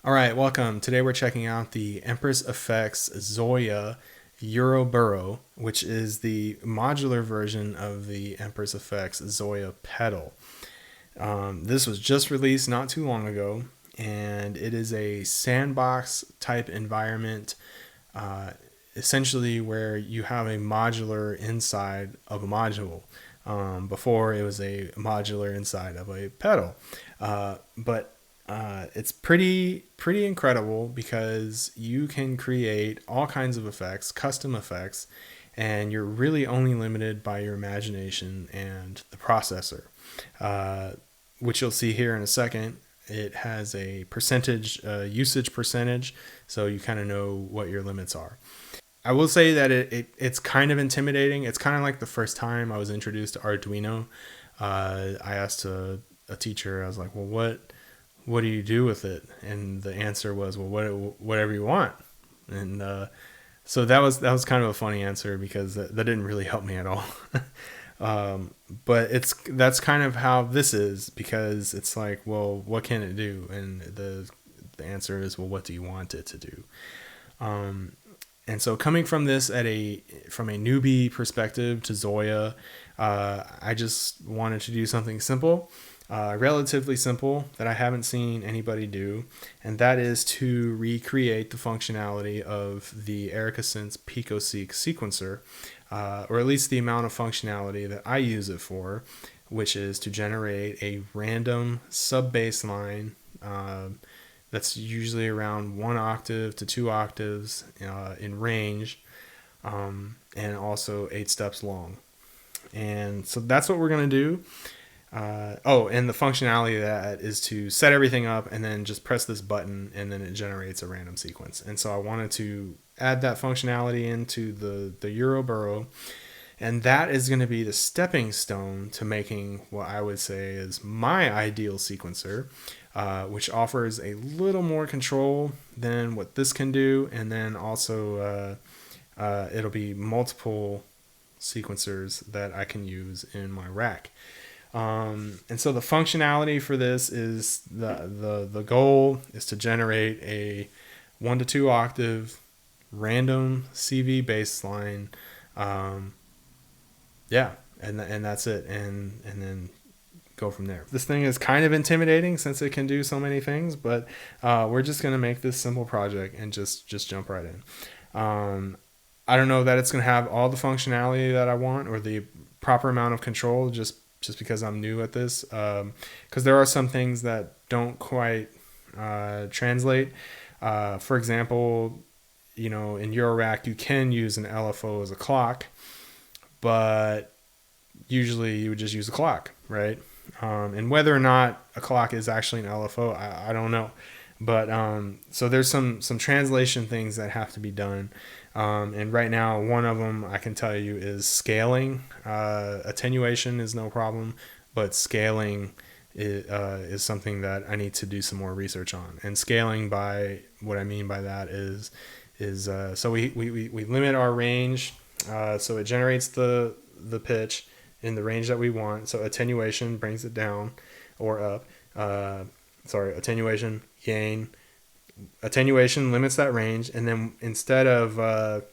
All right, welcome. Today we're checking out the Empress Effects Zoia Euroburo, which is the modular version of the Empress Effects Zoya pedal. This was just released not too long ago, and it is a sandbox type environment, essentially where you have a modular inside of a module. Before it was a modular inside of a pedal, but it's pretty incredible because you can create all kinds of effects, custom effects, and you're really only limited by your imagination and the processor, which you'll see here in a second. It has a percentage usage percentage, so you kind of know what your limits are. I will say that it's kind of intimidating. It's kind of like the first time I was introduced to Arduino. I asked a teacher, I was like, well, what do you do with it? And the answer was, well, whatever you want. And so that was kind of a funny answer because that didn't really help me at all. But that's kind of how this is, because it's like, well, what can it do? And the answer is, well, what do you want it to do? And so coming from this from a newbie perspective to Zoya, I just wanted to do something simple, relatively simple, that I haven't seen anybody do, and that is to recreate the functionality of the Erica Synths Pico Seq sequencer, or at least the amount of functionality that I use it for, which is to generate a random sub-bass line that's usually around 1 octave to 2 octaves in range, and also 8 steps long. And so that's what we're going to do. And the functionality of that is to set everything up and then just press this button and then it generates a random sequence. And so I wanted to add that functionality into the Euroburo, and that is going to be the stepping stone to making what I would say is my ideal sequencer, which offers a little more control than what this can do. And then also it'll be multiple sequencers that I can use in my rack. And so the functionality for this is the goal is to generate a 1 to 2 octave random CV bass line. And that's it. And then go from there. This thing is kind of intimidating since it can do so many things, but we're just going to make this simple project and just jump right in. I don't know that it's going to have all the functionality that I want or the proper amount of control, just because I'm new at this, because there are some things that don't quite translate. For example, in Eurorack you can use an LFO as a clock, but usually you would just use a clock, right? And whether or not a clock is actually an LFO, I don't know. But so there's some translation things that have to be done. And right now, one of them I can tell you is scaling. Attenuation is no problem, but scaling is something that I need to do some more research on. And scaling, by what I mean by that is so we limit our range, so it generates the pitch in the range that we want. So attenuation brings it down or up. Attenuation, gain. Attenuation limits that range, and then instead of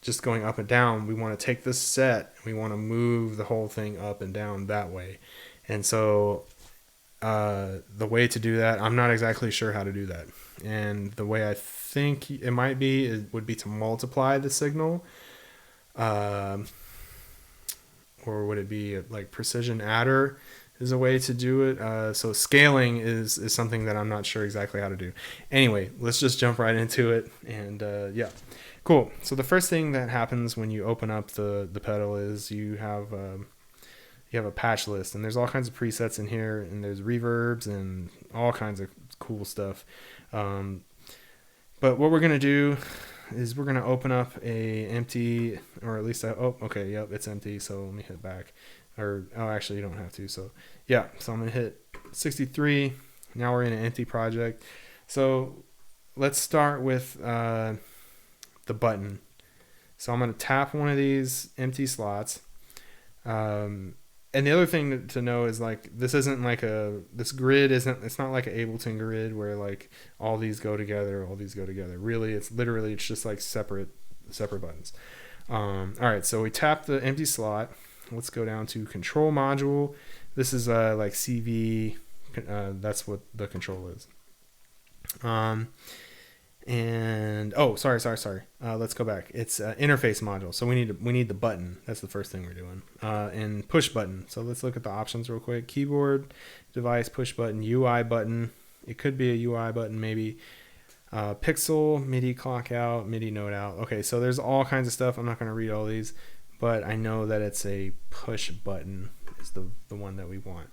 just going up and down, we want to take this set and we want to move the whole thing up and down that way. And so the way to do that, I'm not exactly sure how to do that. And the way I think it might be would be to multiply the signal, or would it be like precision adder is a way to do it. So scaling is something that I'm not sure exactly how to do. Anyway, let's just jump right into it. And cool. So the first thing that happens when you open up the pedal is you have a patch list, and there's all kinds of presets in here, and there's reverbs and all kinds of cool stuff. But what we're gonna do is we're gonna open up a empty, or at least it's empty. So let me hit back. Actually you don't have to. So yeah, so I'm gonna hit 63. Now we're in an empty project. So let's start with the button. So I'm gonna tap one of these empty slots, And the other thing to know is like this isn't like this grid isn't, it's not like an Ableton grid where like all these go together, all these go together. Really, it's just like separate buttons. All right, so we tap the empty slot. Let's go down to control module. This is like CV. That's what the control is. And oh, sorry. Let's go back. It's interface module. So we need the button. That's the first thing we're doing. And push button. So let's look at the options real quick. Keyboard, device, push button, UI button. It could be a UI button maybe. Pixel, MIDI clock out, MIDI note out. Okay, so there's all kinds of stuff. I'm not going to read all these, but I know that it's a push button is the one that we want.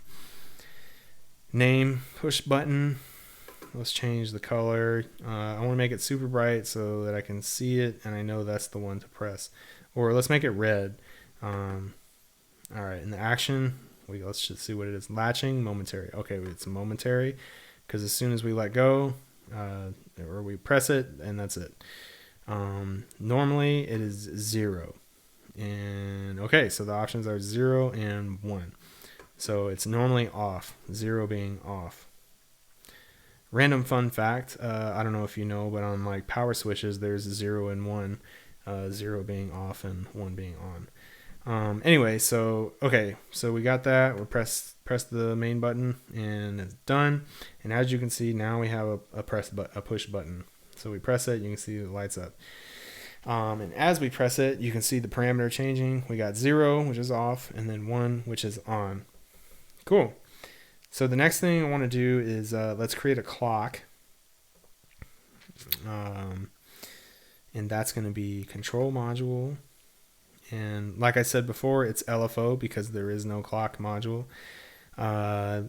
Name, push button. Let's change the color. I want to make it super bright so that I can see it and I know that's the one to press. Or let's make it red. All right, in the action, let's just see what it is. Latching, momentary. Okay, it's momentary because as soon as we let go or we press it, and that's it. Normally it is 0. And okay, so the options are 0 and 1. So it's normally off, 0 being off. Random fun fact, I don't know if you know, but on like power switches, there's 0 and 1, 0 being off and 1 being on. Anyway, so okay, so we got that. We'll press the main button and it's done. And as you can see, now we have a push button. So we press it, you can see it lights up. And as we press it, you can see the parameter changing. We got 0, which is off, and then 1, which is on. Cool. So the next thing I want to do is let's create a clock. And that's going to be control module. And like I said before, it's LFO because there is no clock module. Yeah,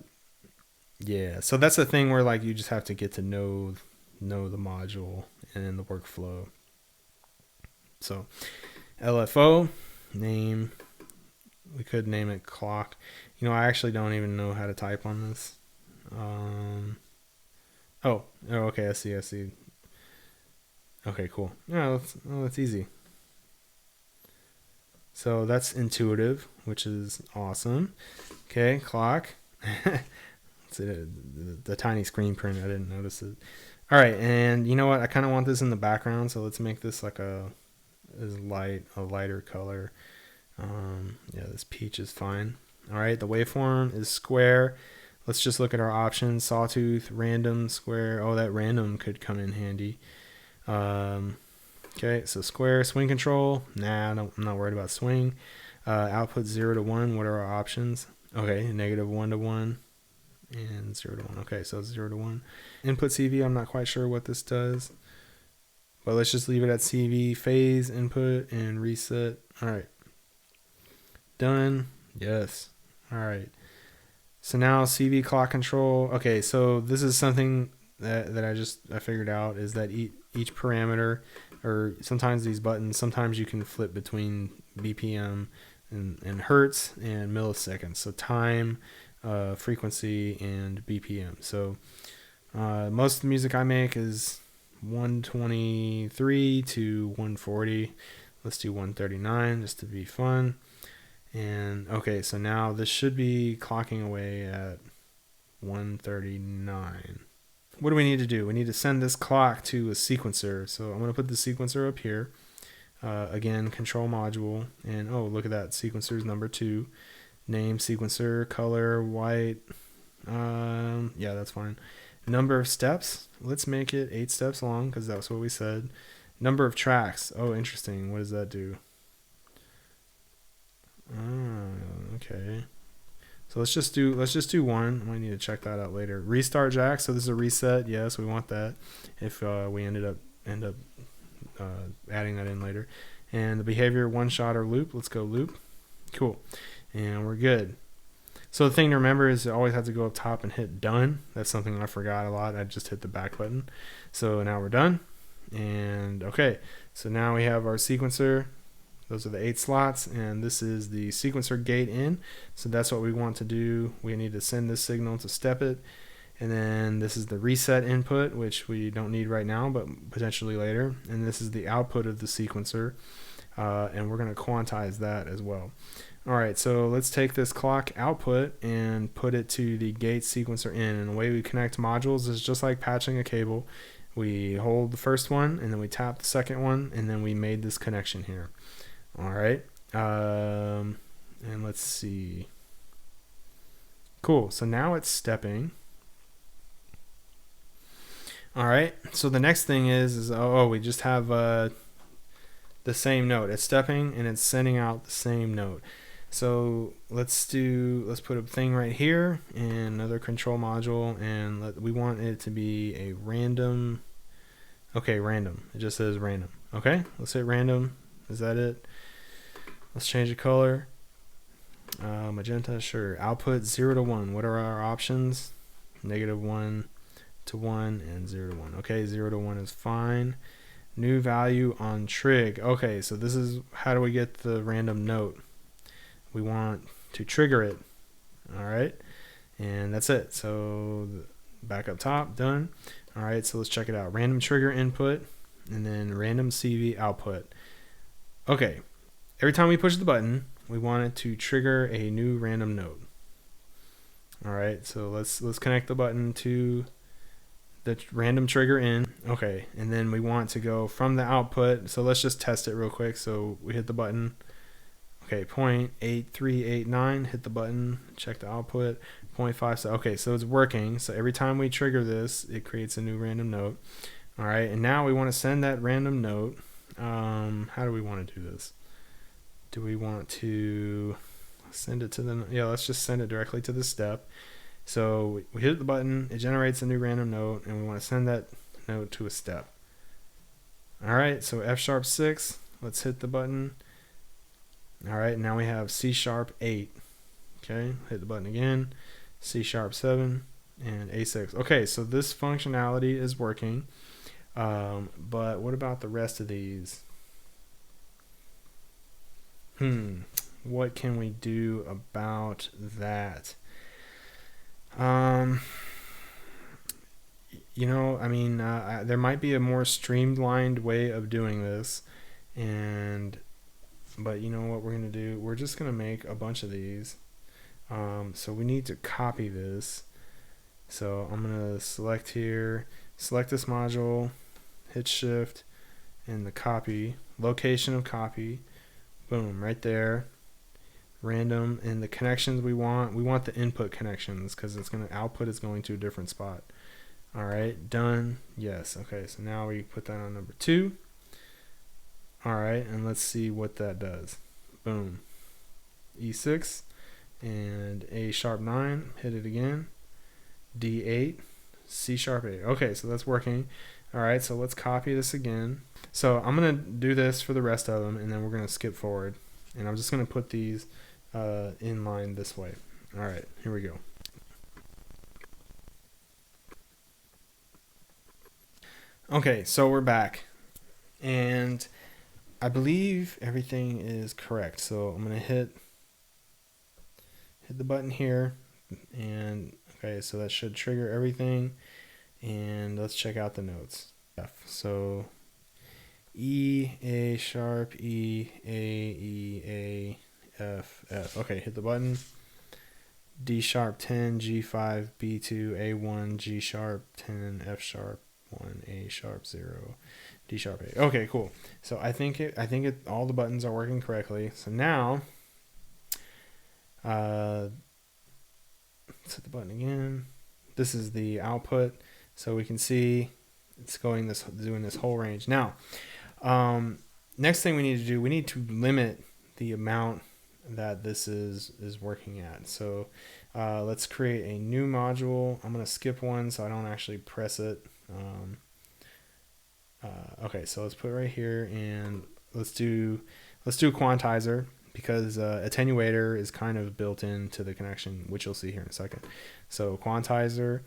so that's the thing where like you just have to get to know the module and the workflow. So LFO, name, we could name it clock. You know, I actually don't even know how to type on this. Oh, okay, I see. Okay, cool. Yeah, that's easy. So that's intuitive, which is awesome. Okay, clock. It's the tiny screen print. I didn't notice it. All right, and you know what? I kind of want this in the background, so let's make this like a lighter color. Yeah, this peach is fine. All right, the waveform is square. Let's just look at our options. Sawtooth, random, square. Oh, that random could come in handy. Okay, so square, swing control. Nah, I'm not worried about swing. Output 0 to 1. What are our options? Okay, -1 to 1 and 0 to 1. Okay, so 0 to 1. Input CV, I'm not quite sure what this does, but let's just leave it at CV. Phase, input, and reset. All right. Done. Yes. All right. So now CV clock control. Okay, so this is something that I figured out is that each parameter, or sometimes these buttons, sometimes you can flip between BPM and hertz and milliseconds. So time, frequency, and BPM. So most of the music I make is 123 to 140. Let's do 139 just to be fun. And okay, so now this should be clocking away at 139. What do we need to do? We need to send this clock to a sequencer. So I'm going to put the sequencer up here. Again, control module. And oh, look at that. Sequencer is number 2. Name, sequencer, color, white. Yeah, that's fine. Number of steps. Let's make it 8 steps long because that's what we said. Number of tracks. Oh, interesting. What does that do? Okay. So let's just do 1. I might need to check that out later. Restart jack. So this is a reset. Yes, we want that. If we end up adding that in later. And the behavior, one shot or loop. Let's go loop. Cool. And we're good. So the thing to remember is you always have to go up top and hit done. That's something I forgot a lot. I just hit the back button. So now we're done. And okay. So now we have our sequencer. Those are the 8 slots, and this is the sequencer gate in. So that's what we want to do. We need to send this signal to step it. And then this is the reset input, which we don't need right now, but potentially later. And this is the output of the sequencer. And we're going to quantize that as well. All right, so let's take this clock output and put it to the gate sequencer in. And the way we connect modules is just like patching a cable. We hold the first one, and then we tap the second one, and then we made this connection here. All right, and let's see. Cool, so now it's stepping. All right, so the next thing is we just have the same note. It's stepping and it's sending out the same note. So let's put a thing right here and another control module, and we want it to be a random. Okay, random. It just says random. Okay, let's hit random. Is that it? Let's change the color. Magenta, sure. Output 0 to 1. What are our options? -1 to 1 and 0 to 1. Okay, 0 to 1 is fine. New value on trig. Okay, so this is how do we get the random note? We want to trigger it. All right, and that's it. So back up top, done. All right, so let's check it out. Random trigger input and then random CV output. Okay, every time we push the button, we want it to trigger a new random note. All right, so let's connect the button to the random trigger in. Okay, and then we want to go from the output. So let's just test it real quick. So we hit the button. Okay, 0.8389, hit the button, check the output, 0.5. So, okay, so it's working. So every time we trigger this, it creates a new random note. All right, and now we want to send that random note. How do we want to do this? Do we want to send it to the, yeah, let's just send it directly to the step. So we hit the button, it generates a new random note, and we want to send that note to a step. All right, so F#6, let's hit the button. All right, now we have C#8. Okay, hit the button again, C#7 and A6. Okay, so this functionality is working, but what about the rest of these? What can we do about that? You know, I mean, there might be a more streamlined way of doing this, but you know what we're going to do? We're just going to make a bunch of these. So we need to copy this. So I'm going to select here, select this module, hit shift, and the copy, location of copy, boom, right there. Random, and the connections we want the input connections because it's going to output is going to a different spot. All right, done. Yes. Okay, so now we put that on number 2. All right, and let's see what that does. Boom, E6 and A#9, hit it again, D8, C#8. Okay, so that's working. All right, so let's copy this again. So I'm gonna do this for the rest of them, and then we're gonna skip forward, and I'm just gonna put these in line this way. All right, here we go. Okay, so we're back, and I believe everything is correct. So I'm gonna hit the button here, and okay, so that should trigger everything. And let's check out the notes. F. So E, A#, E, A, F, F. Okay, hit the button. D#10, G5, B2, A1, G#10, F#1, A#0, D#8. Okay, cool. So I think all the buttons are working correctly. So now, let's hit the button again. This is the output. So we can see it's doing this whole range. Now, next thing we need to do, we need to limit the amount that this is working at. So let's create a new module. I'm going to skip one so I don't actually press it. Okay, so let's put it right here, and let's do quantizer, because attenuator is kind of built into the connection, which you'll see here in a second. So quantizer.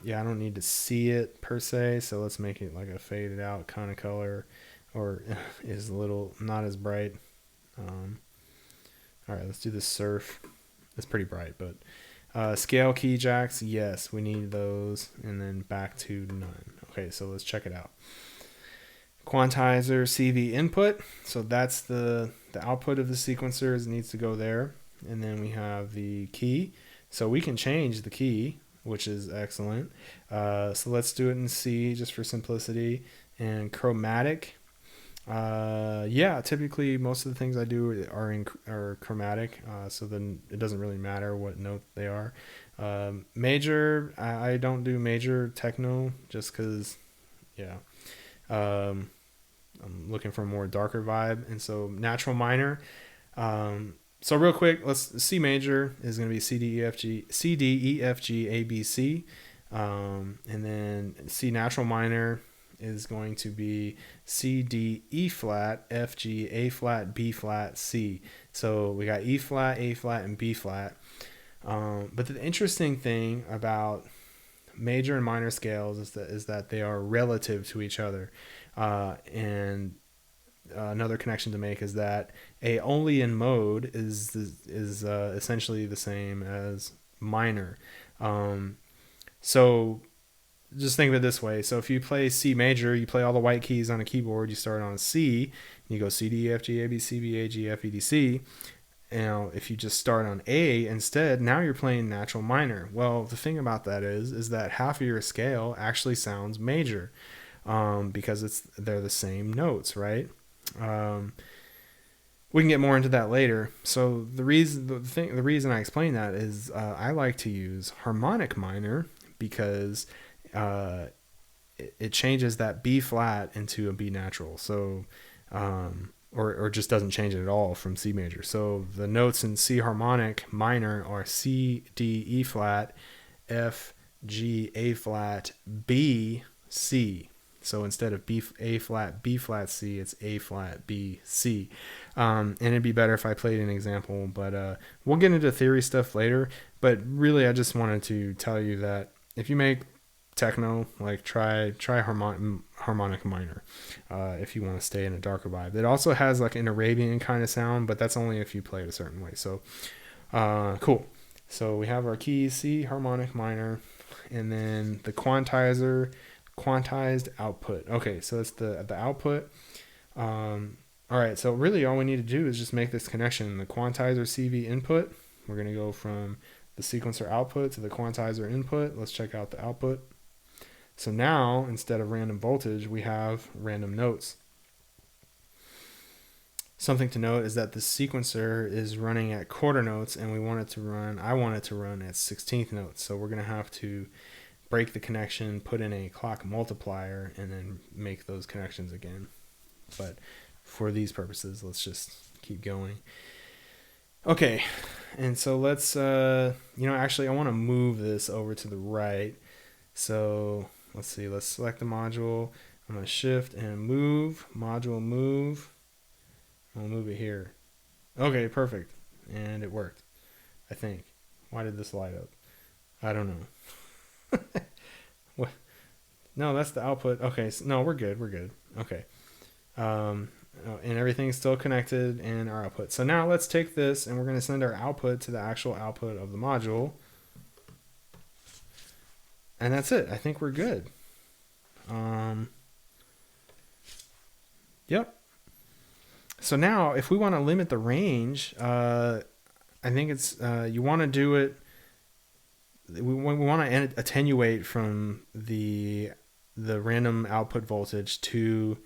Yeah, I don't need to see it per se, so let's make it like a faded out kind of color, or is a little not as bright. All right, let's do the surf. It's pretty bright, but scale key jacks, yes, we need those, and then back to none. Okay, so let's check it out. Quantizer CV input, so that's the the output of the sequencer needs to go there. And then we have the key. So we can change the key, which is excellent. So let's do it in C just for simplicity. And chromatic. Yeah, typically most of the things I do are chromatic. So then it doesn't really matter what note they are. Major, I don't do major techno just because, yeah. I'm looking for a more darker vibe. And so natural minor. So real quick, C major is going to be C, D, E, F, G, A, B, C. And then C natural minor is going to be C, D, E flat, F, G, A flat, B flat, C. So we got E flat, A flat, and B flat. But the interesting thing about major and minor scales is that they are relative to each other. And another connection to make is that a only in mode is essentially the same as minor. So just think of it this way. So if you play C major, you play all the white keys on a keyboard, you start on a C, you go C, D, E, F, G, A, B, C, B, A, G, F, E, D, C. Now, if you just start on A instead, now you're playing natural minor. Well, the thing about that is that half of your scale actually sounds major, because they're the same notes, right? We can get more into that later. So the reason I explain that is I like to use harmonic minor because it changes that B flat into a B natural. So or just doesn't change it at all from C major. So the notes in C harmonic minor are C, D, E flat, F, G, A flat, B, C. So instead of A flat, B flat, C, it's A flat, B, C. And it'd be better if I played an example, but we'll get into theory stuff later. But really, I just wanted to tell you that if you make techno, like try harmonic minor if you want to stay in a darker vibe. It also has like an Arabian kind of sound, but that's only if you play it a certain way. So cool. So we have our keys, C harmonic minor, and then the quantized output. Okay, so that's the output. All right, so really all we need to do is just make this connection. The quantizer CV input, we're going to go from the sequencer output to the quantizer input. Let's check out the output. So now, instead of random voltage, we have random notes. Something to note is that the sequencer is running at quarter notes, and I want it to run at 16th notes. So we're going to have to break the connection, put in a clock multiplier, and then make those connections again. But for these purposes, let's just keep going. Okay, and so let's, actually I want to move this over to the right. So let's see, let's select the module. I'm going to shift and move, module move. I'll move it here. Okay, perfect. And it worked, I think. Why did this light up? I don't know. What? No, that's the output. Okay, so, no, we're good. Okay. And everything's still connected in our output. So now let's take this and we're going to send our output to the actual output of the module. And that's it. I think we're good. Yep. So now if we want to limit the range, I think it's, you want to do it, we want to attenuate from the random output voltage to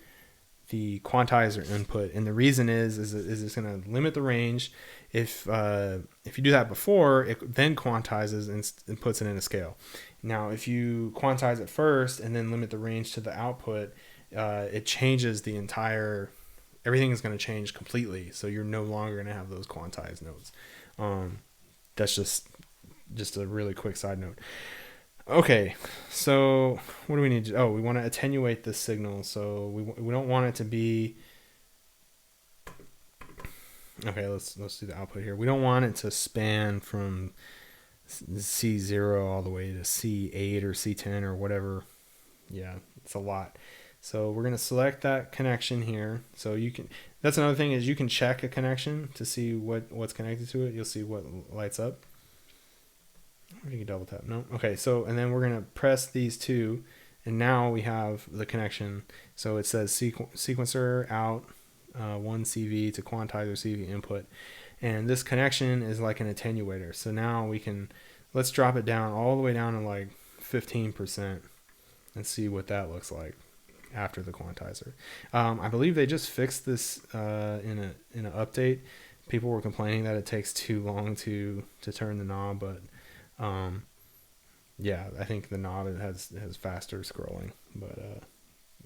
the quantizer input, and the reason is it's going to limit the range. If you do that before, it then quantizes and puts it in a scale. Now, if you quantize it first and then limit the range to the output, it changes the entire. Everything is going to change completely. So you're no longer going to have those quantized notes. That's just a really quick side note. Okay, so what do we need to do? Oh, we want to attenuate this signal. So we don't want it to be. Okay, let's do the output here. We don't want it to span from C0 all the way to C8 or C10 or whatever. Yeah, it's a lot. So we're going to select that connection here. So you can, that's another thing is you can check a connection to see what's connected to it. You'll see what lights up. Or you can double tap. No. Okay. So, and then we're going to press these two, and now we have the connection. So it says sequencer out, one CV to quantizer CV input. And this connection is like an attenuator. So now let's drop it down all the way down to like 15% and see what that looks like after the quantizer. I believe they just fixed this in an update. People were complaining that it takes too long to turn the knob, but yeah, I think the knob has faster scrolling, but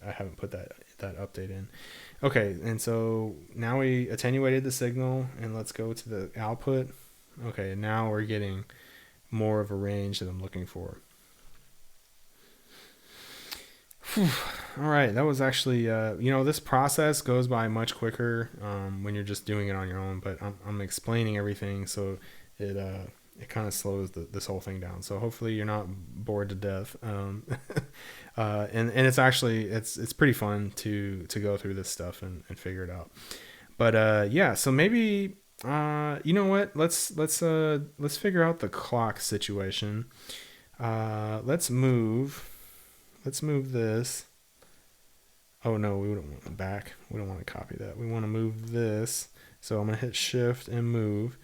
I haven't put that update in. Okay, and so now we attenuated the signal, and let's go to the output. Okay, and now we're getting more of a range that I'm looking for. Whew. All right, that was actually, this process goes by much quicker when you're just doing it on your own, but I'm explaining everything, so it kind of slows this whole thing down. So hopefully you're not bored to death. And it's actually, it's pretty fun to go through this stuff and figure it out. But yeah, so maybe, you know what, let's figure out the clock situation. Let's move this. Oh no, we don't want it back. We don't want to copy that. We want to move this. So I'm going to hit shift and move.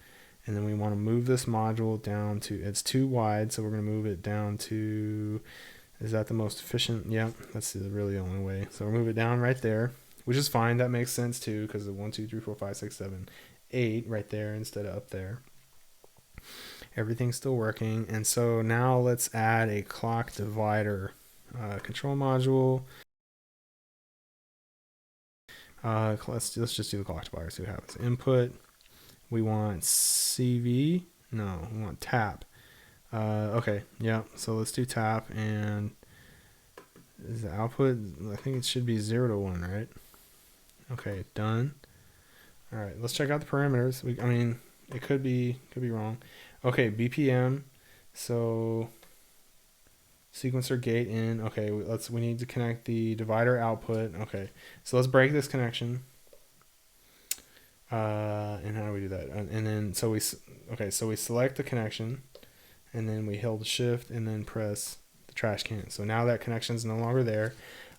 And then we want to move this module down to, it's too wide. So we're going to move it down to, is that the most efficient? Yeah, that's the really only way. So we'll move it down right there, which is fine. That makes sense too, because the 1, 2, 3, 4, 5, 6, 7, 8 right there instead of up there. Everything's still working. And so now let's add a clock divider control module. Let's just do the clock divider, see what happens. Input, we want CV, no, we want tap. Okay, yeah, so let's do tap, and is the output, I think it should be 0 to 1, right? Okay, done. All right, let's check out the parameters. I mean, it could be wrong. Okay, BPM, so sequencer gate in. Okay, we need to connect the divider output. Okay, so let's break this connection. And how do we do that? And then so we select the connection, and then we hold shift and then press the trash can. So now that connection is no longer there.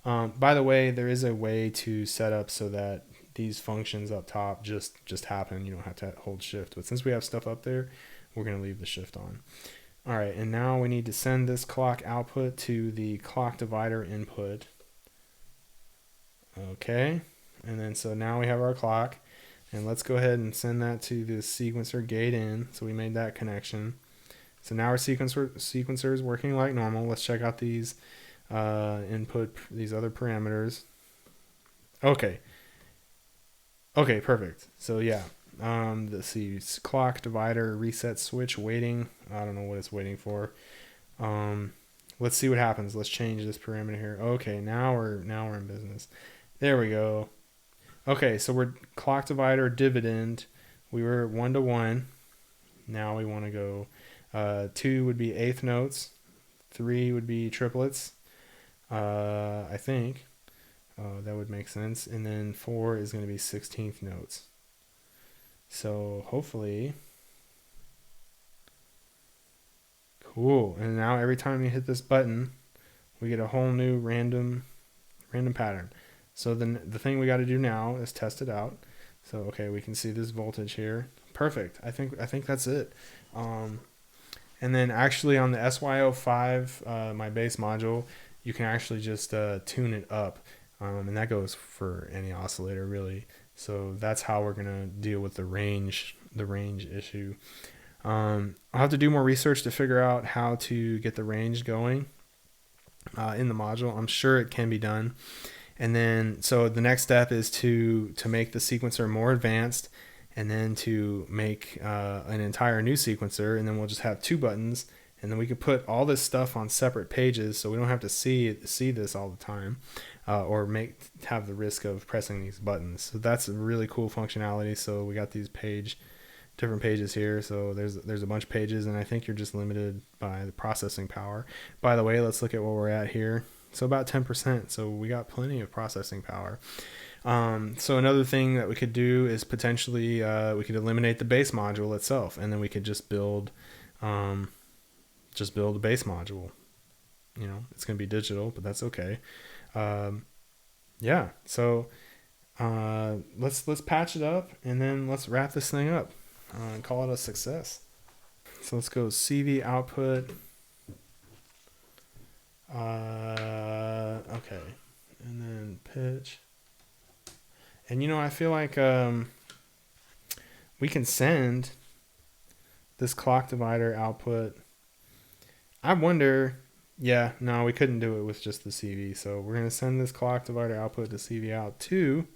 By the way, there is a way to set up so that these functions up top just happen. You don't have to hold shift, but since we have stuff up there, we're going to leave the shift on. All right, and now we need to send this clock output to the clock divider input. Okay, and then so now we have our clock, and let's go ahead and send that to the sequencer gate in. So we made that connection. So now our sequencer is working like normal. Let's check out these these other parameters. Okay, perfect. So yeah. Let's see, clock divider reset switch waiting. I don't know what it's waiting for. Let's see what happens. Let's change this parameter here. Okay, now we're in business. There we go. Okay, so we're clock divider dividend. We were 1 to 1. Now we want to go 2 would be eighth notes, 3 would be triplets. I think that would make sense, and then 4 is going to be 16th notes. So hopefully, cool. And now every time you hit this button, we get a whole new random pattern. So then the thing we got to do now is test it out. So okay, we can see this voltage here. Perfect. I think that's it. And then actually on the SY05, my bass module, you can actually just tune it up, and that goes for any oscillator really. So that's how we're gonna deal with the range issue. I'll have to do more research to figure out how to get the range going in the module. I'm sure it can be done. And then so the next step is to make the sequencer more advanced, and then to make an entire new sequencer, and then we'll just have 2 buttons, and then we could put all this stuff on separate pages so we don't have to see this all the time. Or have the risk of pressing these buttons. So that's a really cool functionality. So we got these different pages here. So there's a bunch of pages, and I think you're just limited by the processing power. By the way, let's look at where we're at here. So about 10%. So we got plenty of processing power. So another thing that we could do is potentially we could eliminate the bass module itself, and then we could just build a bass module. It's going to be digital, but that's okay. Yeah, so let's patch it up, and then let's wrap this thing up and call it a success. So let's go CV output. Okay, and then pitch. And I feel like we can send this clock divider output. I wonder. Yeah, no, we couldn't do it with just the CV. So we're gonna send this clock divider output to CV out 2.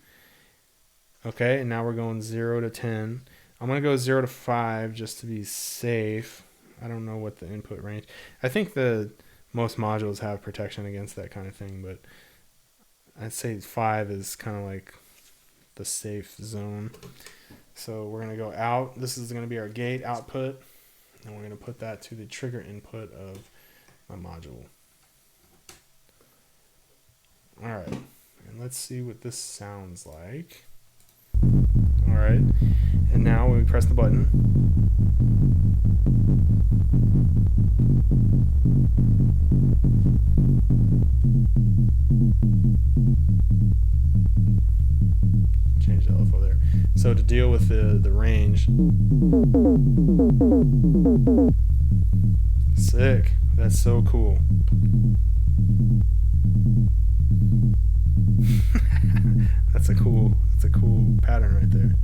Okay, and now we're going 0 to 10. I'm gonna go 0 to 5 just to be safe. I don't know what the input range. I think most modules have protection against that kind of thing, but I'd say 5 is kind of like the safe zone. So we're gonna go out. This is gonna be our gate output, and we're gonna put that to the trigger input of my module. All right, and let's see what this sounds like. All right, and now when we press the button, change the LFO there. So to deal with the range, sick. That's so cool. That's a cool pattern right there.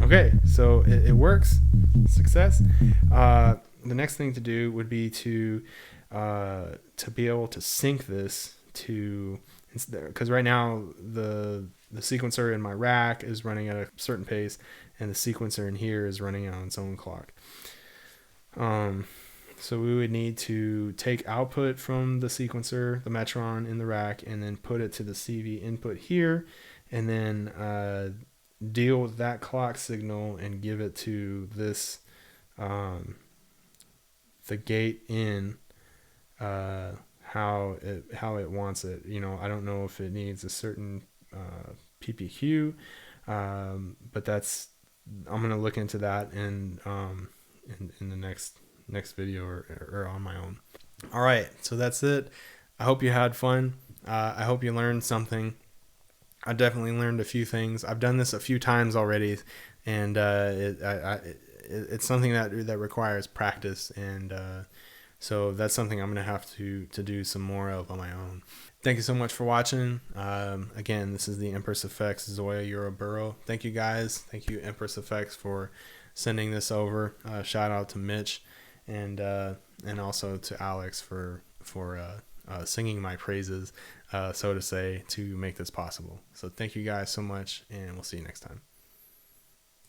Okay, so it works. Success. The next thing to do would be to be able to sync this to, because right now the sequencer in my rack is running at a certain pace, and the sequencer in here is running on its own clock. So we would need to take output from the sequencer, the Metron in the rack, and then put it to the CV input here, and then deal with that clock signal and give it to this, the gate in, how it wants it. I don't know if it needs a certain PPQ, but I'm gonna look into that in the next video or on my own. All right, so that's it. I hope you had fun. I hope you learned something. I definitely learned a few things. I've done this a few times already, and it's something that requires practice, and so that's something I'm gonna have to do some more of on my own. Thank you so much for watching. Again, this is the Empress Effects Zoya Euroburo. Thank you guys. Thank you, Empress Effects, for sending this over. Shout out to Mitch, and also to Alex for singing my praises, so to say, to make this possible. So thank you guys so much, and we'll see you next time.